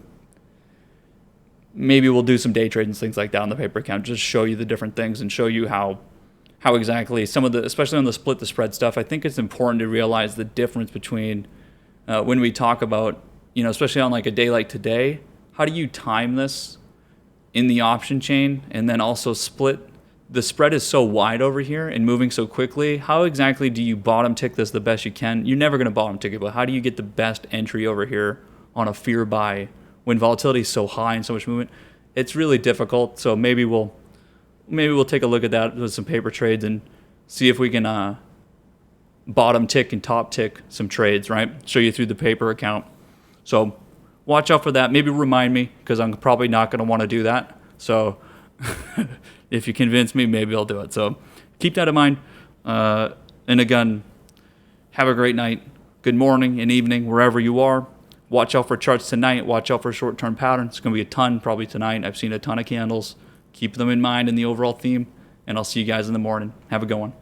Maybe we'll do some day trades and things like that on the paper account, just show you the different things and show you how exactly some of the, especially on the split the spread stuff. I think it's important to realize the difference between when we talk about, especially on like a day like today, how do you time this in the option chain and then also split? The spread is so wide over here and moving so quickly. How exactly do you bottom tick this the best you can? You're never going to bottom tick it, but how do you get the best entry over here on a fear buy when volatility is so high and so much movement? It's really difficult. So maybe we'll take a look at that with some paper trades and see if we can bottom tick and top tick some trades, right? Show you through the paper account. So watch out for that. Maybe remind me, because I'm probably not going to want to do that. So if you convince me, maybe I'll do it. So keep that in mind. And again, have a great night. Good morning and evening, wherever you are. Watch out for charts tonight. Watch out for short-term patterns. It's going to be a ton probably tonight. I've seen a ton of candles. Keep them in mind in the overall theme. And I'll see you guys in the morning. Have a good one.